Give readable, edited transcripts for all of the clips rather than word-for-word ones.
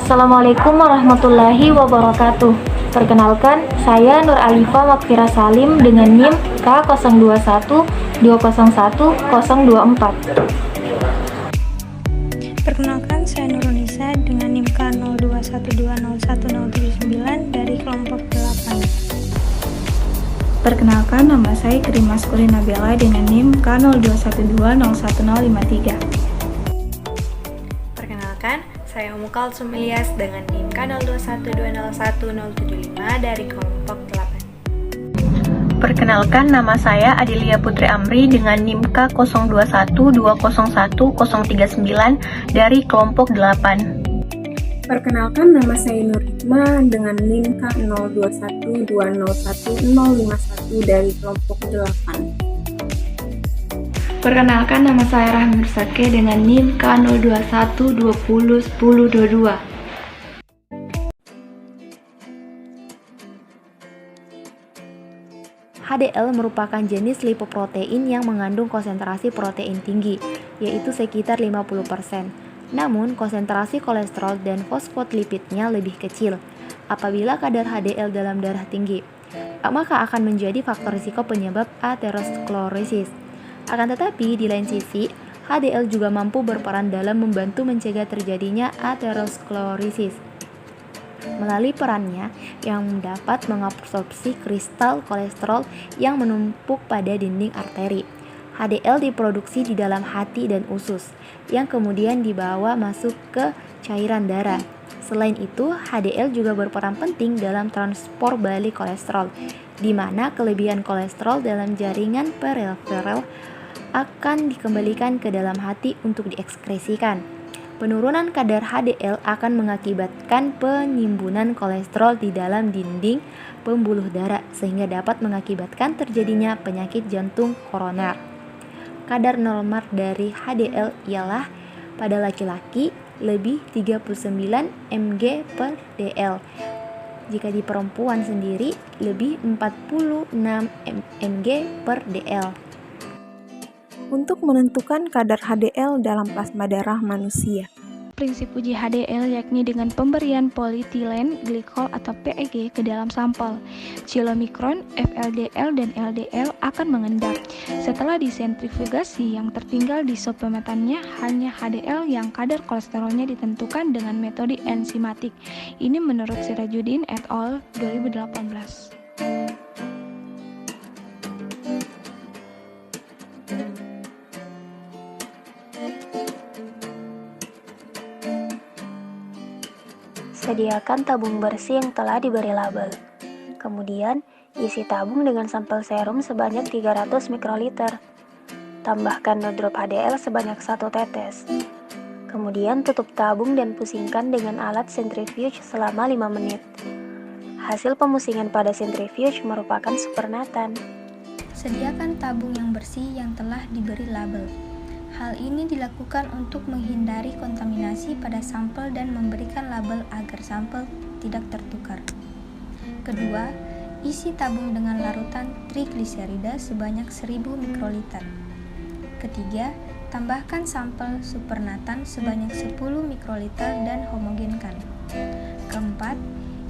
Assalamualaikum warahmatullahi wabarakatuh. Perkenalkan, saya Nur Alifa Makfira Salim dengan NIM K0212011024. Perkenalkan, saya Nurunisa dengan NIM K0212011079 dari kelompok 8. Perkenalkan, nama saya Krimas Kulina Bella dengan NIM K0212011053. Perkenalkan, saya Mukalsum Ilyas dengan NIM K0212011075 dari kelompok 8. Perkenalkan, nama saya Adilia Putri Amri dengan NIM K0212011039 dari kelompok 8. Perkenalkan, nama saya Nur Hikmah dengan NIM K0212011051 dari kelompok 8. Perkenalkan, nama saya Rahmi Mursake dengan NIM K0212011022. HDL merupakan jenis lipoprotein yang mengandung konsentrasi protein tinggi, yaitu sekitar 50%. Namun, konsentrasi kolesterol dan fosfolipidnya lebih kecil. Apabila kadar HDL dalam darah tinggi, maka akan menjadi faktor risiko penyebab aterosklerosis. Akan tetapi, di lain sisi, HDL juga mampu berperan dalam membantu mencegah terjadinya aterosklerosis melalui perannya yang dapat mengabsorpsi kristal kolesterol yang menumpuk pada dinding arteri. HDL diproduksi di dalam hati dan usus, yang kemudian dibawa masuk ke cairan darah. Selain itu, HDL juga berperan penting dalam transport balik kolesterol, di mana kelebihan kolesterol dalam jaringan periferal akan dikembalikan ke dalam hati untuk diekskresikan. Penurunan kadar HDL akan mengakibatkan penimbunan kolesterol di dalam dinding pembuluh darah, sehingga dapat mengakibatkan terjadinya penyakit jantung koroner. Kadar normal dari HDL ialah pada laki-laki lebih 39 mg per dl. Jika di perempuan sendiri lebih 46 mg per dl. Untuk menentukan kadar HDL dalam plasma darah manusia. Prinsip uji HDL yakni dengan pemberian polyethylene glycol atau PEG ke dalam sampel. Chilomikron, FLDL, dan LDL akan mengendap. Setelah disentrifugasi, yang tertinggal di suplementannya hanya HDL yang kadar kolesterolnya ditentukan dengan metode enzimatik. Ini menurut Sirajuddin et al. 2018. Sediakan tabung bersih yang telah diberi label. Kemudian, isi tabung dengan sampel serum sebanyak 300 mikroliter. Tambahkan no drop HDL sebanyak 1 tetes. Kemudian tutup tabung dan pusingkan dengan alat centrifuge selama 5 menit. Hasil pemusingan pada centrifuge merupakan supernatan. Sediakan tabung yang bersih yang telah diberi label. Hal ini dilakukan untuk menghindari kontaminasi pada sampel dan memberikan label agar sampel tidak tertukar. Kedua, isi tabung dengan larutan trigliserida sebanyak 1000 mikroliter. Ketiga, tambahkan sampel supernatan sebanyak 10 mikroliter dan homogenkan. Keempat,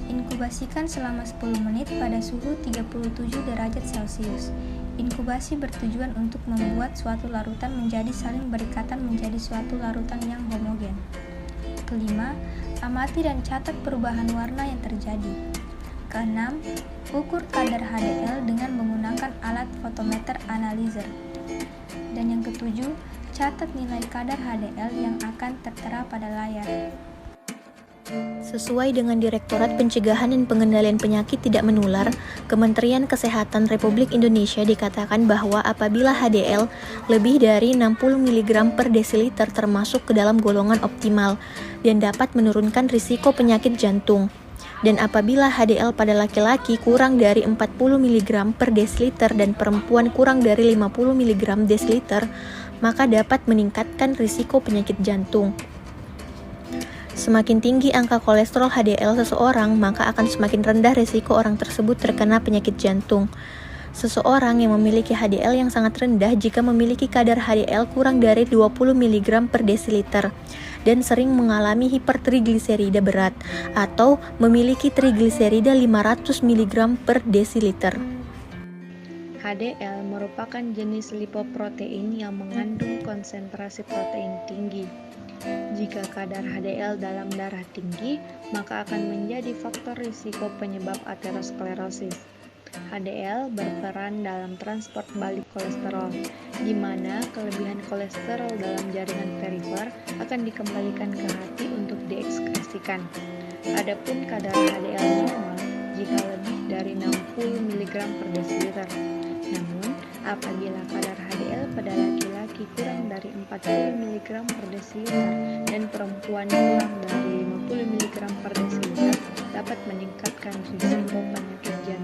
inkubasikan selama 10 menit pada suhu 37 derajat Celcius. Inkubasi bertujuan untuk membuat suatu larutan menjadi saling berikatan menjadi suatu larutan yang homogen. Kelima, amati dan catat perubahan warna yang terjadi. Keenam, ukur kadar HDL dengan menggunakan alat photometer analyzer. Dan yang ketujuh, catat nilai kadar HDL yang akan tertera pada layar. Sesuai dengan Direktorat Pencegahan dan Pengendalian Penyakit Tidak Menular, Kementerian Kesehatan Republik Indonesia dikatakan bahwa apabila HDL lebih dari 60 mg per desiliter termasuk ke dalam golongan optimal dan dapat menurunkan risiko penyakit jantung. Dan apabila HDL pada laki-laki kurang dari 40 mg per desiliter dan perempuan kurang dari 50 mg desiliter, maka dapat meningkatkan risiko penyakit jantung. Semakin tinggi angka kolesterol HDL seseorang, maka akan semakin rendah risiko orang tersebut terkena penyakit jantung. Seseorang yang memiliki HDL yang sangat rendah jika memiliki kadar HDL kurang dari 20 mg per desiliter dan sering mengalami hipertrigliserida berat atau memiliki trigliserida 500 mg per desiliter. HDL merupakan jenis lipoprotein yang mengandung konsentrasi protein tinggi. Jika kadar HDL dalam darah tinggi, maka akan menjadi faktor risiko penyebab aterosklerosis. HDL berperan dalam transport balik kolesterol, di mana kelebihan kolesterol dalam jaringan perifer akan dikembalikan ke hati untuk diekskresikan. Adapun kadar HDL normal jika lebih dari 60 mg per desiliter. Namun, apabila kadar HDL pada laki-laki kurang dari 40 mg per desiliter dan perempuan kurang dari 50 mg per desiliter dapat meningkatkan risiko penyakit jantung.